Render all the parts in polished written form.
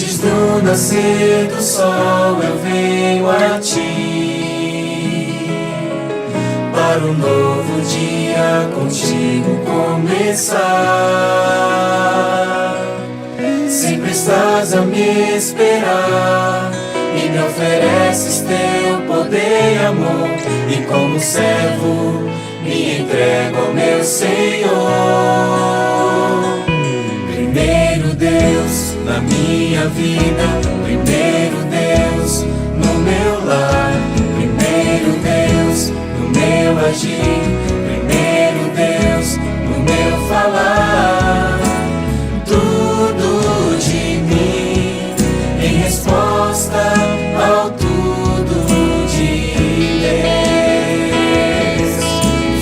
Antes do nascer do sol eu venho a ti, para um novo dia contigo começar. Sempre estás a me esperar e me ofereces teu poder e amor, e como servo me entrego ao meu Senhor. Primeiro Deus na minha vida, primeiro Deus no meu lar, primeiro Deus no meu agir, primeiro Deus no meu falar. Tudo de mim em resposta ao tudo de Deus,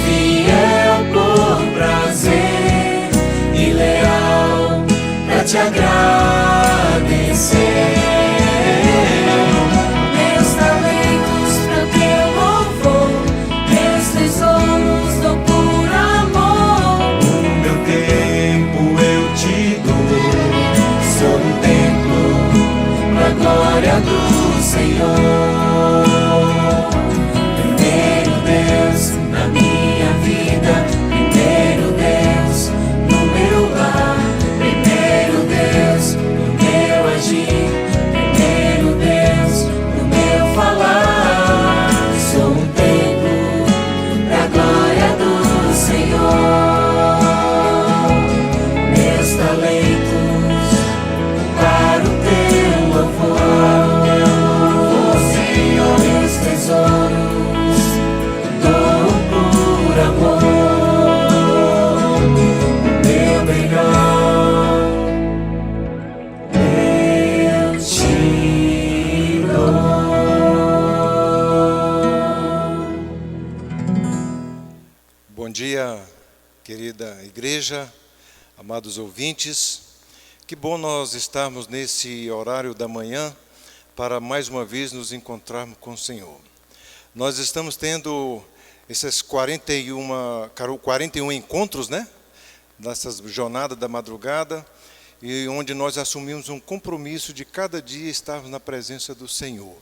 fiel por prazer e leal pra te agradecer. Meus talentos pro teu louvor, meus tesouros dou por amor. O meu tempo eu te dou, sou um templo pra glória do Senhor. Primeiro Deus na minha vida, primeiro Deus no meu lar, primeiro Deus no meu agir, primeiro Deus no meu falar. Sou um templo pra glória do Senhor. Meus talentos para o teu louvor, Senhor, meus tesouros dou por amor. O meu melhor eu te dou. Bom dia, querida igreja, amados ouvintes. Que bom nós estarmos nesse horário da manhã para mais uma vez nos encontrarmos com o Senhor. Nós estamos tendo esses 41 encontros, né? Nessa jornada da madrugada, e onde nós assumimos um compromisso de cada dia estarmos na presença do Senhor.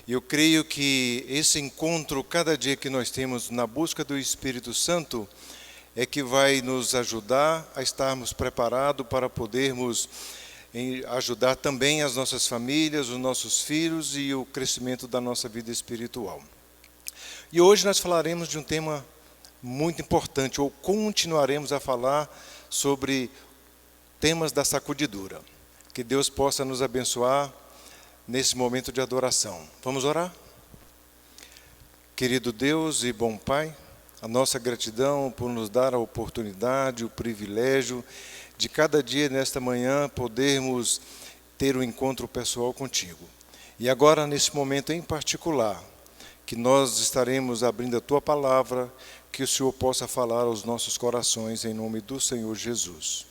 E eu creio que esse encontro, cada dia que nós temos na busca do Espírito Santo, é que vai nos ajudar a estarmos preparados para podermos ajudar também as nossas famílias, os nossos filhos e o crescimento da nossa vida espiritual. E hoje nós falaremos de um tema muito importante, ou continuaremos a falar sobre temas da sacudidura. Que Deus possa nos abençoar nesse momento de adoração. Vamos orar? Querido Deus e bom Pai, a nossa gratidão por nos dar a oportunidade, o privilégio de cada dia nesta manhã podermos ter um encontro pessoal contigo. E agora, nesse momento em particular, que nós estaremos abrindo a Tua palavra, que o Senhor possa falar aos nossos corações, em nome do Senhor Jesus.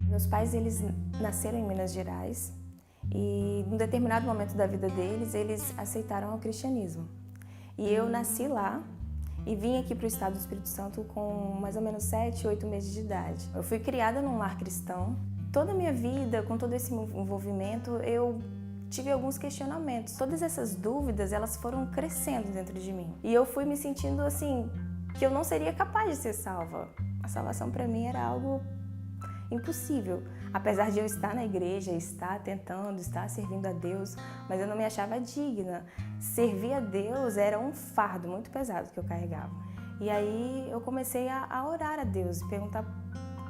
Meus pais, eles nasceram em Minas Gerais e, em um determinado momento da vida deles, eles aceitaram o cristianismo. E eu nasci lá e vim aqui para o estado do Espírito Santo com mais ou menos 7, 8 meses de idade. Eu fui criada num lar cristão. Toda a minha vida, com todo esse envolvimento, eu tive alguns questionamentos. Todas essas dúvidas, elas foram crescendo dentro de mim. E eu fui me sentindo assim, que eu não seria capaz de ser salva. A salvação para mim era algo impossível. Apesar de eu estar na igreja, estar tentando, estar servindo a Deus, mas eu não me achava digna. Servir a Deus era um fardo muito pesado que eu carregava. E aí eu comecei a orar a Deus, perguntar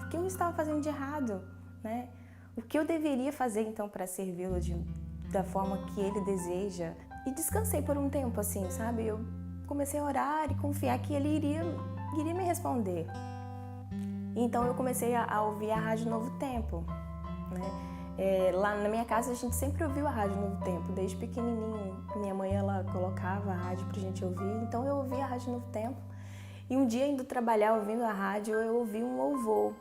o que eu estava fazendo de errado, né? O que eu deveria fazer então para servi-lo da forma que Ele deseja. E descansei por um tempo assim, sabe? Eu comecei a orar e confiar que Ele iria me responder. Então eu comecei a ouvir a Rádio Novo Tempo, né? Lá na minha casa a gente sempre ouviu a Rádio Novo Tempo, desde pequenininho. Minha mãe, ela colocava a rádio pra gente ouvir, então eu ouvia a Rádio Novo Tempo. E um dia, indo trabalhar ouvindo a rádio, eu ouvi um louvor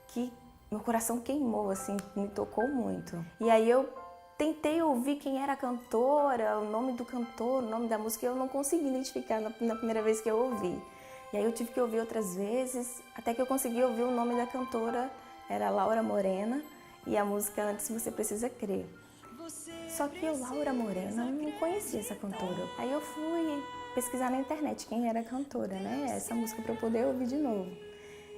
que meu coração queimou, assim, me tocou muito. E aí eu tentei ouvir quem era a cantora, o nome do cantor, o nome da música, e eu não consegui identificar na primeira vez que eu ouvi. E aí eu tive que ouvir outras vezes, até que eu consegui ouvir o nome da cantora, era Laura Morena, e a música Antes Você Precisa Crer. Só que eu, Laura Morena, não conhecia essa cantora. Aí eu fui pesquisar na internet quem era a cantora, né? Essa música para eu poder ouvir de novo.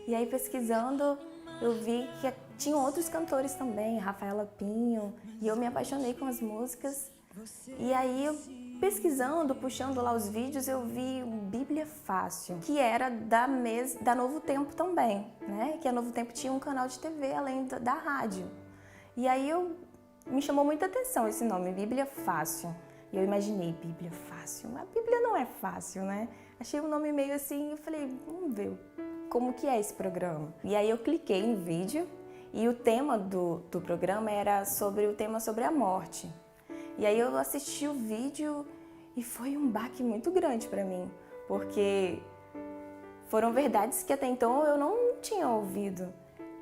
E aí pesquisando, eu vi que tinham outros cantores também, Rafaela Pinho, e eu me apaixonei com as músicas. E aí eu pesquisando, puxando lá os vídeos, eu vi o Bíblia Fácil, que era da Novo Tempo também, né? Que a Novo Tempo tinha um canal de TV além da rádio. E aí me chamou muita atenção esse nome, Bíblia Fácil. E eu imaginei, Bíblia Fácil, a Bíblia não é fácil, né? Achei um nome meio assim, eu falei, vamos ver como que é esse programa. E aí eu cliquei no vídeo e o tema do programa era sobre a morte. E aí eu assisti o vídeo e foi um baque muito grande para mim, porque foram verdades que até então eu não tinha ouvido.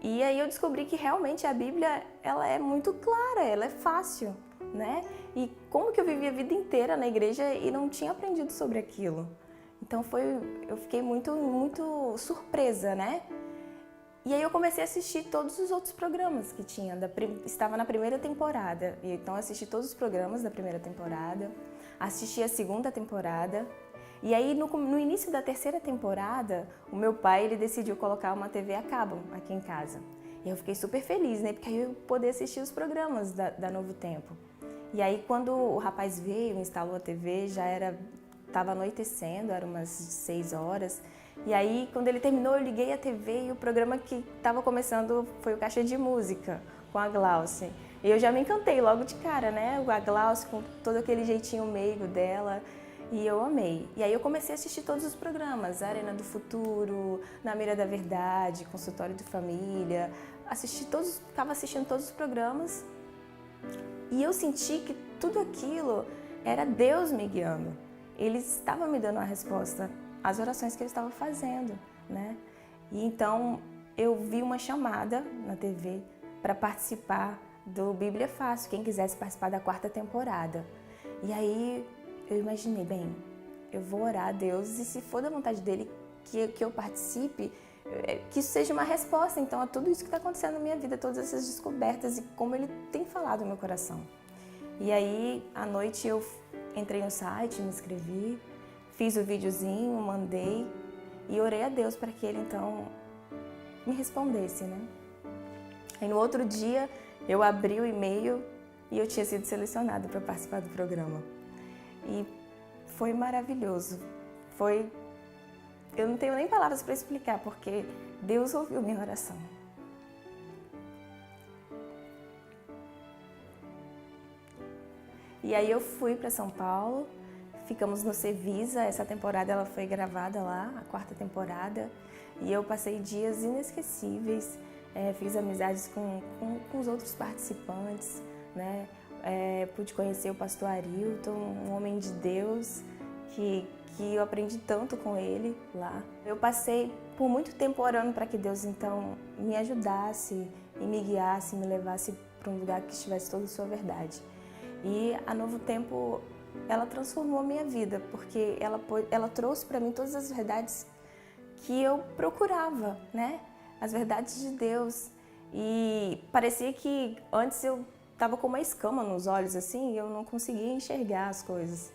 E aí eu descobri que realmente a Bíblia, ela é muito clara, ela é fácil, né? E como que eu vivi a vida inteira na igreja e não tinha aprendido sobre aquilo? Então eu fiquei muito surpresa, né? E aí eu comecei a assistir todos os outros programas que tinha, estava na primeira temporada, e então assisti todos os programas da primeira temporada, assisti a segunda temporada, e aí no início da terceira temporada, o meu pai ele decidiu colocar uma TV a cabo aqui em casa. E eu fiquei super feliz, né? Porque aí eu poder assistir os programas da Novo Tempo. E aí quando o rapaz veio, instalou a TV, estava anoitecendo, eram umas 6 horas. E aí, quando ele terminou, eu liguei a TV e o programa que estava começando foi o Caixa de Música, com a Glauce. E eu já me encantei logo de cara, né? A Glauce com todo aquele jeitinho meigo dela. E eu amei. E aí eu comecei a assistir todos os programas, Arena do Futuro, Na Mira da Verdade, Consultório de Família. Estava assistindo todos os programas. E eu senti que tudo aquilo era Deus me guiando. Ele estava me dando a resposta às orações que eu estava fazendo, né? E então eu vi uma chamada na TV para participar do Bíblia Fácil, quem quisesse participar da 4ª temporada. E aí eu imaginei, bem, eu vou orar a Deus e se for da vontade dele que eu participe, que isso seja uma resposta então a tudo isso que está acontecendo na minha vida, todas essas descobertas e como ele tem falado no meu coração. E aí, à noite eu entrei no site, me inscrevi, fiz o videozinho, mandei e orei a Deus para que ele então me respondesse, né? Aí no outro dia eu abri o e-mail e eu tinha sido selecionada para participar do programa. E foi maravilhoso. Eu não tenho nem palavras para explicar, porque Deus ouviu minha oração. E aí eu fui para São Paulo, ficamos no Cevisa, essa temporada ela foi gravada lá, a 4ª temporada, e eu passei dias inesquecíveis, fiz amizades com os outros participantes, né? Pude conhecer o pastor Arilton, um homem de Deus, que eu aprendi tanto com ele lá. Eu passei por muito tempo orando para que Deus então me ajudasse e me guiasse, me levasse para um lugar que estivesse toda a sua verdade. E a Novo Tempo, ela transformou a minha vida, porque ela trouxe para mim todas as verdades que eu procurava, né? As verdades de Deus. E parecia que antes eu estava com uma escama nos olhos, assim, e eu não conseguia enxergar as coisas.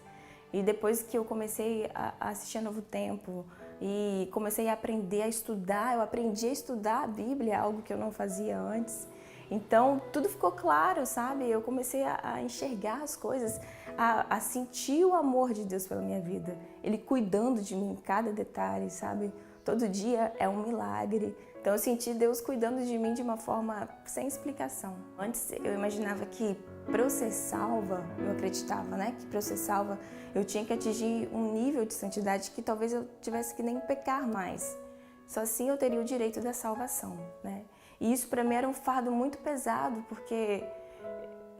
E depois que eu comecei a assistir a Novo Tempo e comecei a aprender a estudar, eu aprendi a estudar a Bíblia, algo que eu não fazia antes. Então, tudo ficou claro, sabe? Eu comecei a enxergar as coisas, a sentir o amor de Deus pela minha vida. Ele cuidando de mim em cada detalhe, sabe? Todo dia é um milagre. Então, eu senti Deus cuidando de mim de uma forma sem explicação. Antes, eu imaginava que para eu ser salva, eu acreditava, né? Que para eu ser salva, eu tinha que atingir um nível de santidade que talvez eu tivesse que nem pecar mais. Só assim eu teria o direito da salvação, né? E isso para mim era um fardo muito pesado, porque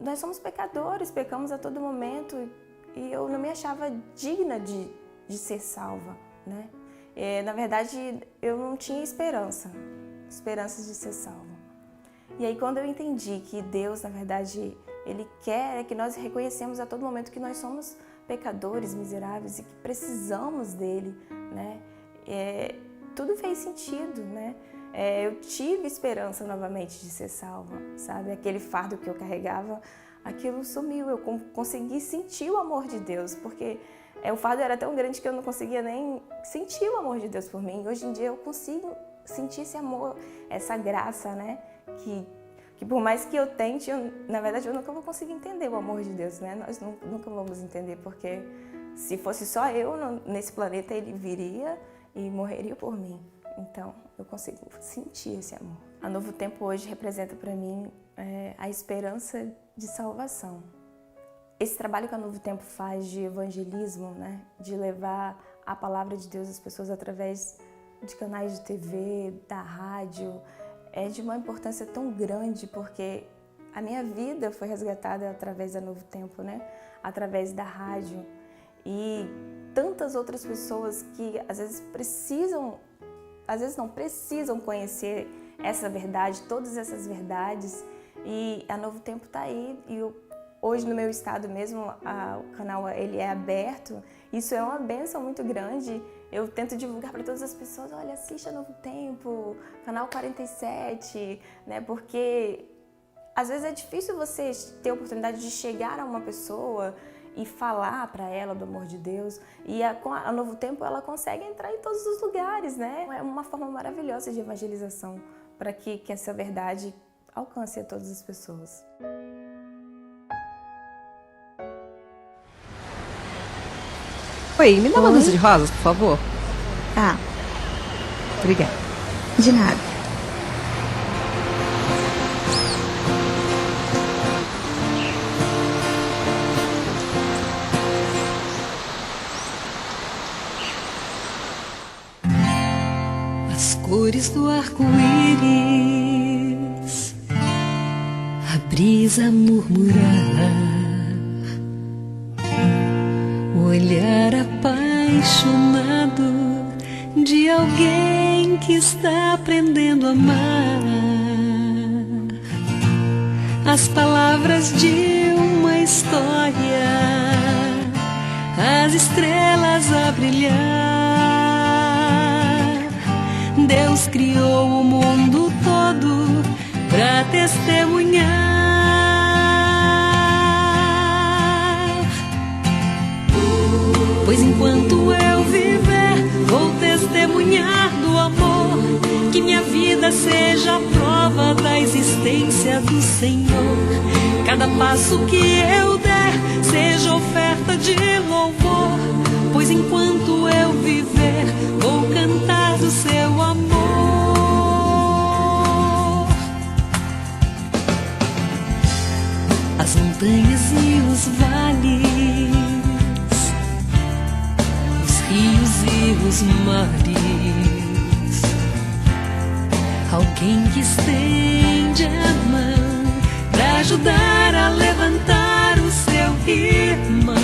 nós somos pecadores, pecamos a todo momento e eu não me achava digna de ser salva, né? Na verdade, eu não tinha esperanças de ser salva. E aí quando eu entendi que Deus, na verdade, Ele quer que nós reconhecemos a todo momento que nós somos pecadores, miseráveis e que precisamos dEle, né? Tudo fez sentido, né? Eu tive esperança novamente de ser salva, sabe? Aquele fardo que eu carregava, aquilo sumiu, eu consegui sentir o amor de Deus, porque o fardo era tão grande que eu não conseguia nem sentir o amor de Deus por mim. Hoje em dia eu consigo sentir esse amor, essa graça, né? Que por mais que eu tente, na verdade eu nunca vou conseguir entender o amor de Deus, né? Nós nunca vamos entender, porque se fosse só eu nesse planeta, Ele viria e morreria por mim. Então eu consigo sentir esse amor. A Novo Tempo hoje representa para mim a esperança de salvação. Esse trabalho que a Novo Tempo faz de evangelismo, né? De levar a palavra de Deus às pessoas através de canais de TV, da rádio, é de uma importância tão grande, porque a minha vida foi resgatada através da Novo Tempo, né? Através da rádio. E tantas outras pessoas que às vezes não precisam conhecer essa verdade, todas essas verdades. E a Novo Tempo está aí. E hoje no meu estado mesmo, o canal ele é aberto. Isso é uma bênção muito grande. Eu tento divulgar para todas as pessoas, olha, assista Novo Tempo, canal 47, né? Porque às vezes é difícil você ter a oportunidade de chegar a uma pessoa e falar para ela do amor de Deus. E com a Novo Tempo ela consegue entrar em todos os lugares, né? É uma forma maravilhosa de evangelização para que essa verdade alcance a todas as pessoas. Oi, me dá uma dúzia de rosas, por favor. Tá. Obrigada. De nada. As cores do arco-íris, a brisa murmurar, o olhar apaixonado de alguém que está aprendendo a amar, as palavras de uma história, as estrelas a brilhar. Deus criou o mundo todo pra testemunhar. Pois enquanto eu viver, vou testemunhar do amor. Que minha vida seja a prova da existência do Senhor. Cada passo que eu der seja oferta de louvor. Pois enquanto eu viver, vou cantar do seu amor. As montanhas e os vales, os rios e os mares, alguém que estende a mão pra ajudar a levantar o seu irmão.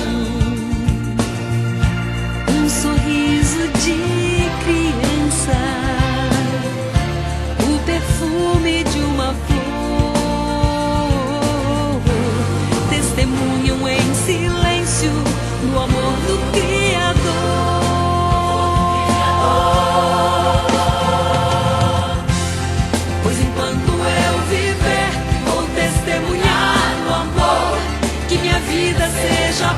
Um sorriso de criança, o perfume de uma flor, testemunham em silêncio no amor do Criador. Pois enquanto eu viver, vou testemunhar no amor. Que minha vida seja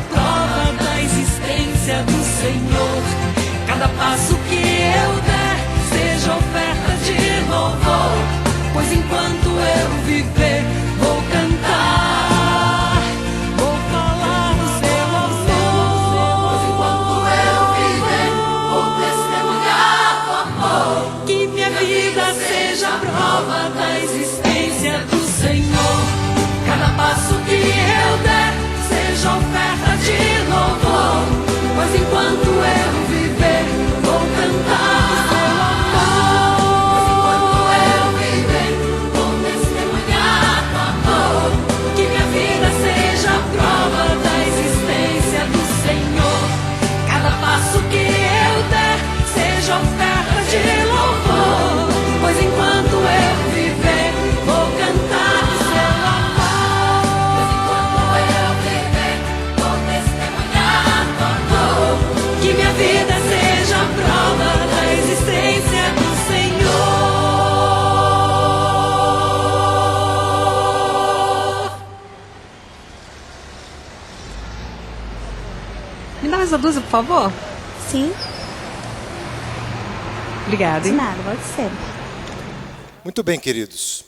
Me dá essa blusa, por favor? Sim, Obrigada, de hein? nada, pode ser. Muito bem, queridos.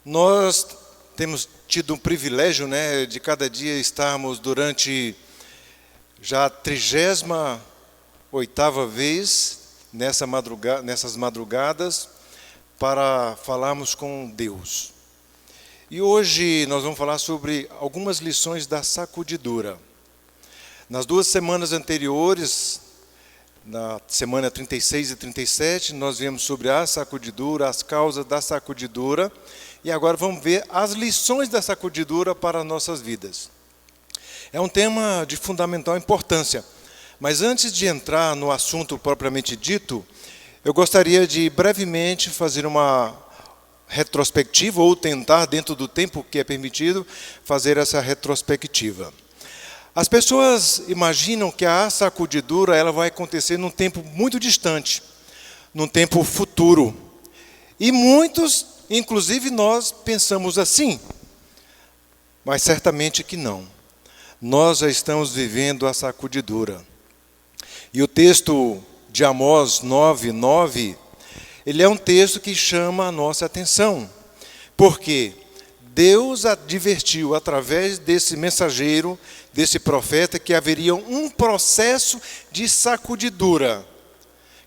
Nós temos tido um privilégio, né, de cada dia estarmos durante já a 38ª vez nessas madrugadas para falarmos com Deus. E hoje nós vamos falar sobre algumas lições da sacudidura. Nas 2 semanas anteriores, na semana 36 e 37, nós vimos sobre a sacudidura, as causas da sacudidura, e agora vamos ver as lições da sacudidura para as nossas vidas. É um tema de fundamental importância, mas antes de entrar no assunto propriamente dito, eu gostaria de brevemente fazer uma retrospectiva, ou tentar, dentro do tempo que é permitido, fazer essa retrospectiva. As pessoas imaginam que a sacudidura ela vai acontecer num tempo muito distante, num tempo futuro. E muitos, inclusive nós, pensamos assim, mas certamente que não. Nós já estamos vivendo a sacudidura. E o texto de Amós 9:9, ele é um texto que chama a nossa atenção, porque Deus advertiu através desse mensageiro, desse profeta, que haveria um processo de sacudidura,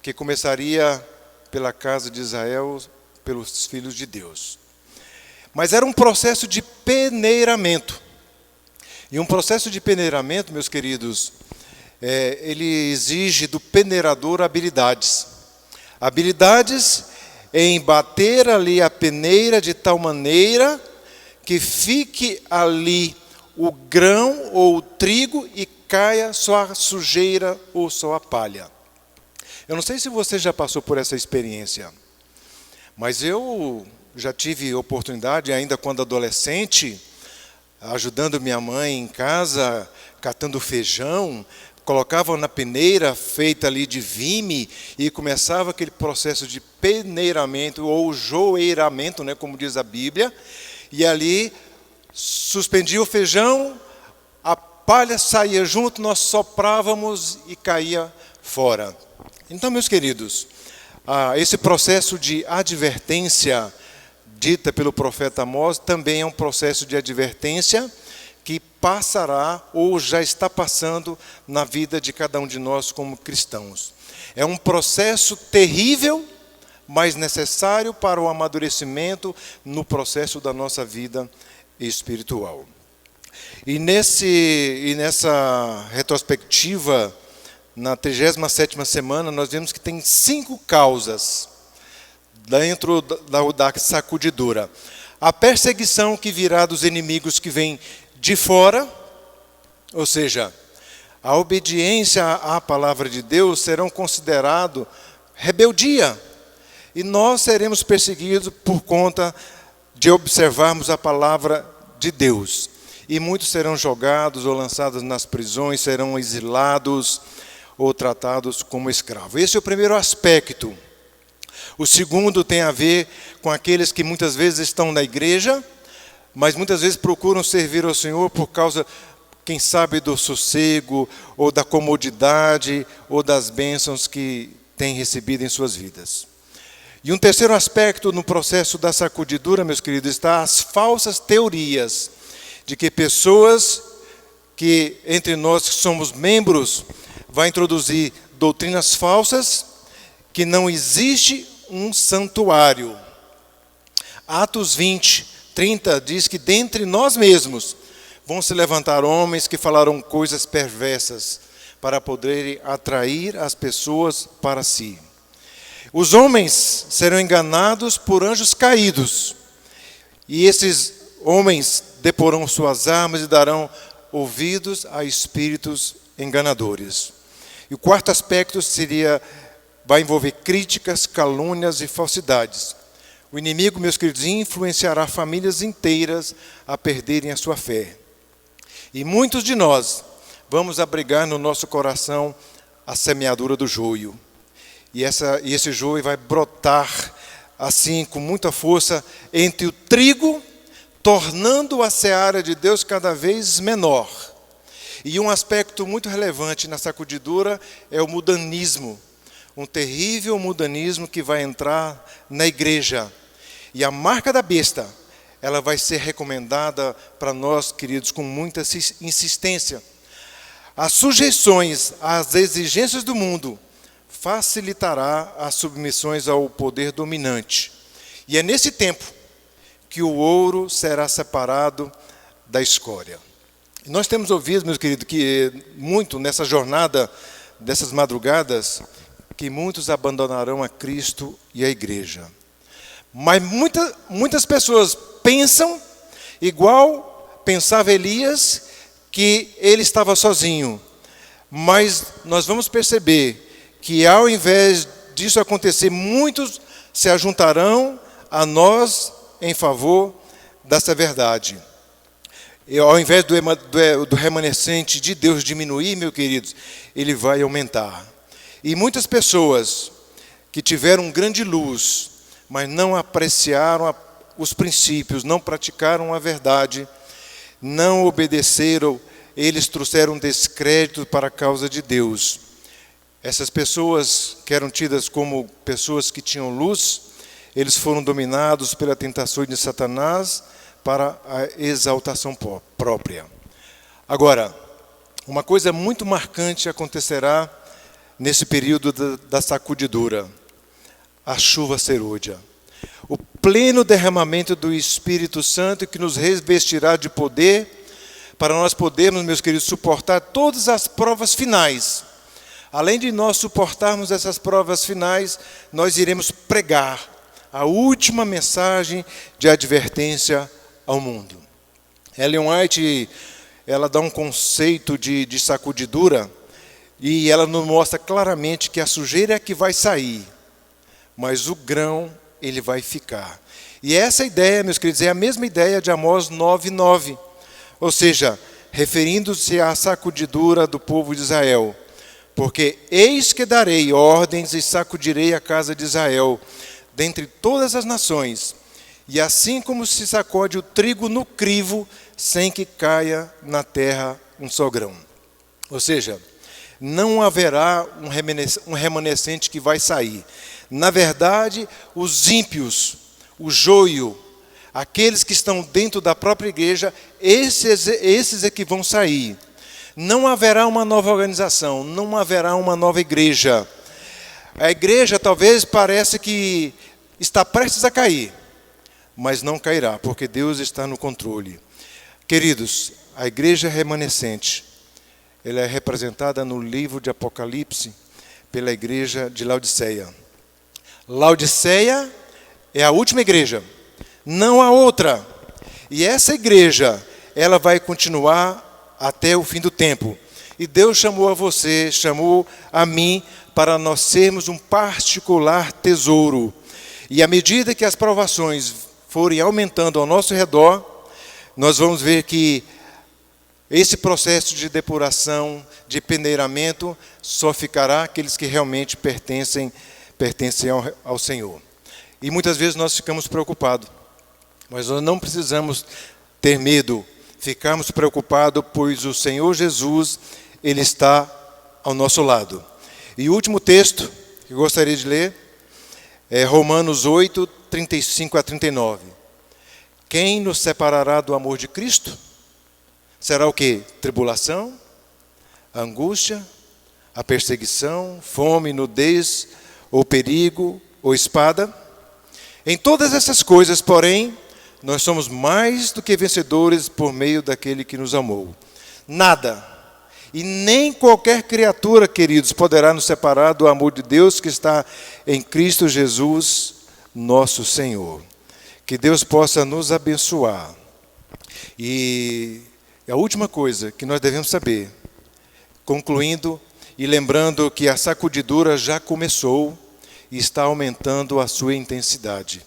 que começaria pela casa de Israel, pelos filhos de Deus. Mas era um processo de peneiramento. E um processo de peneiramento, meus queridos, ele exige do peneirador habilidades. Habilidades em bater ali a peneira de tal maneira que fique ali o grão ou o trigo e caia só a sujeira ou só a palha. Eu não sei se você já passou por essa experiência, mas eu já tive oportunidade, ainda quando adolescente, ajudando minha mãe em casa, catando feijão, colocava na peneira feita ali de vime e começava aquele processo de peneiramento ou joeiramento, né, como diz a Bíblia, e ali suspendia o feijão, a palha saía junto, nós soprávamos e caía fora. Então, meus queridos, esse processo de advertência dita pelo profeta Amós também é um processo de advertência que passará ou já está passando na vida de cada um de nós como cristãos. É um processo terrível, mas necessário para o amadurecimento no processo da nossa vida espiritual. E nessa retrospectiva, na 37ª semana, nós vemos que tem 5 causas dentro da sacudidura. A perseguição que virá dos inimigos que vêm de fora, ou seja, a obediência à palavra de Deus serão considerado rebeldia. E nós seremos perseguidos por conta de observarmos a palavra de Deus. E muitos serão jogados ou lançados nas prisões, serão exilados ou tratados como escravos. Esse é o primeiro aspecto. O segundo tem a ver com aqueles que muitas vezes estão na igreja, mas muitas vezes procuram servir ao Senhor por causa, quem sabe, do sossego, ou da comodidade, ou das bênçãos que têm recebido em suas vidas. E um terceiro aspecto no processo da sacudidura, meus queridos, está as falsas teorias de que pessoas que entre nós que somos membros vai introduzir doutrinas falsas, que não existe um santuário. Atos 20:30 diz que dentre nós mesmos vão se levantar homens que falarão coisas perversas para poderem atrair as pessoas para si. Os homens serão enganados por anjos caídos, e esses homens deporão suas armas e darão ouvidos a espíritos enganadores. E o quarto aspecto vai envolver críticas, calúnias e falsidades. O inimigo, meus queridos, influenciará famílias inteiras a perderem a sua fé. E muitos de nós vamos abrigar no nosso coração a semeadura do joio. E esse joio vai brotar assim com muita força entre o trigo, tornando a seara de Deus cada vez menor. E um aspecto aspecto muito relevante na sacudidura é o mudanismo. Um terrível mudanismo que vai entrar na igreja. E a marca da besta, ela vai ser recomendada para nós, queridos, com muita insistência. As sujeições às exigências do mundo facilitará as submissões ao poder dominante. E é nesse tempo que o ouro será separado da escória. Nós temos ouvido, meus queridos, que muito nessa jornada, dessas madrugadas, que muitos abandonarão a Cristo e a igreja. Mas muitas pessoas pensam, igual pensava Elias, que ele estava sozinho. Mas nós vamos perceber que ao invés disso acontecer, muitos se ajuntarão a nós em favor dessa verdade. E ao invés do remanescente de Deus diminuir, meus queridos, ele vai aumentar. E muitas pessoas que tiveram grande luz, mas não apreciaram os princípios, não praticaram a verdade, não obedeceram, eles trouxeram descrédito para a causa de Deus. Essas pessoas que eram tidas como pessoas que tinham luz, eles foram dominados pela tentação de Satanás para a exaltação própria. Agora, uma coisa muito marcante acontecerá nesse período da sacudidura: a chuva serôdia. O pleno derramamento do Espírito Santo que nos revestirá de poder para nós podermos, meus queridos, suportar todas as provas finais. Além de nós suportarmos essas provas finais, nós iremos pregar a última mensagem de advertência ao mundo. Ellen White, ela dá um conceito de sacudidura e ela nos mostra claramente que a sujeira é que vai sair, mas o grão ele vai ficar. E essa ideia, meus queridos, é a mesma ideia de Amós 9:9, ou seja, referindo-se à sacudidura do povo de Israel. Porque eis que darei ordens e sacudirei a casa de Israel dentre todas as nações, e assim como se sacode o trigo no crivo, sem que caia na terra um só grão. Ou seja, não haverá um remanescente que vai sair. Na verdade, os ímpios, o joio, aqueles que estão dentro da própria igreja, esses é que vão sair. Não haverá uma nova organização, não haverá uma nova igreja. A igreja talvez pareça que está prestes a cair, mas não cairá, porque Deus está no controle. Queridos, a igreja remanescente, ela é representada no livro de Apocalipse pela igreja de Laodiceia. Laodiceia é a última igreja, não há outra. E essa igreja, ela vai continuar até o fim do tempo. E Deus chamou a você, chamou a mim, para nós sermos um particular tesouro. E à medida que as provações forem aumentando ao nosso redor, nós vamos ver que esse processo de depuração, de peneiramento, só ficará aqueles que realmente pertencem ao Senhor. E muitas vezes nós ficamos preocupados, mas nós não precisamos ter medo, ficarmos preocupados, pois o Senhor Jesus, Ele está ao nosso lado. E o último texto que eu gostaria de ler é Romanos 8, 35 a 39. Quem nos separará do amor de Cristo? Será o quê? Tribulação, a angústia, a perseguição, fome, nudez, ou perigo, ou espada? Em todas essas coisas, porém, nós somos mais do que vencedores por meio daquele que nos amou. Nada, e nem qualquer criatura, queridos, poderá nos separar do amor de Deus que está em Cristo Jesus, nosso Senhor. Que Deus possa nos abençoar. E a última coisa que nós devemos saber, concluindo e lembrando que a sacudidura já começou e está aumentando a sua intensidade.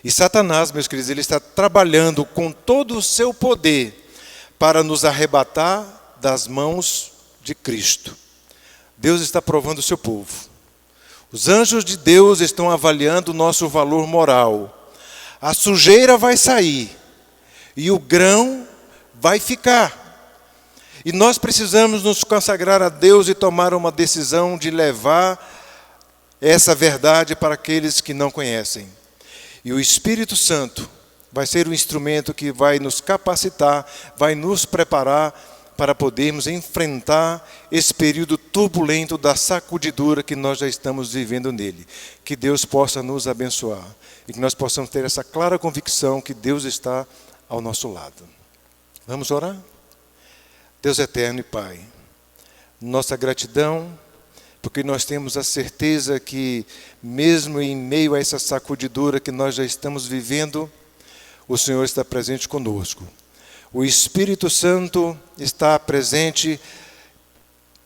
E Satanás, meus queridos, ele está trabalhando com todo o seu poder para nos arrebatar das mãos de Cristo. Deus está provando o seu povo. Os anjos de Deus estão avaliando o nosso valor moral. A sujeira vai sair e o grão vai ficar. E nós precisamos nos consagrar a Deus e tomar uma decisão de levar essa verdade para aqueles que não conhecem. E o Espírito Santo vai ser o instrumento que vai nos capacitar, vai nos preparar para podermos enfrentar esse período turbulento da sacudidura que nós já estamos vivendo nele. Que Deus possa nos abençoar e que nós possamos ter essa clara convicção que Deus está ao nosso lado. Vamos orar? Deus eterno e Pai, nossa gratidão, porque nós temos a certeza que, mesmo em meio a essa sacudidura que nós já estamos vivendo, o Senhor está presente conosco. O Espírito Santo está presente,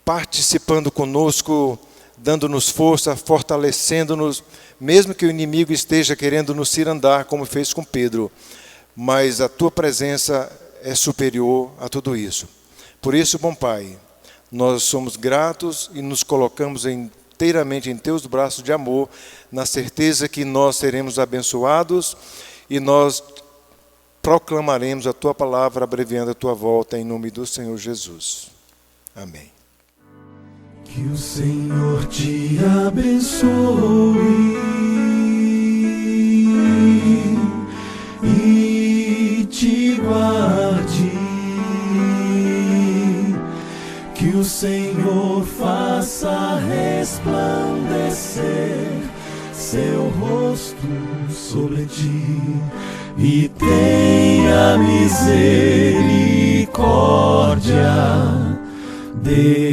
participando conosco, dando-nos força, fortalecendo-nos, mesmo que o inimigo esteja querendo nos cirandar, como fez com Pedro. Mas a Tua presença é superior a tudo isso. Por isso, bom Pai, nós somos gratos e nos colocamos inteiramente em Teus braços de amor, na certeza que nós seremos abençoados e nós proclamaremos a Tua palavra, abreviando a Tua volta, em nome do Senhor Jesus. Amém. Que o Senhor te abençoe e te guarde. Que o Senhor faça resplandecer seu rosto sobre ti e tenha misericórdia de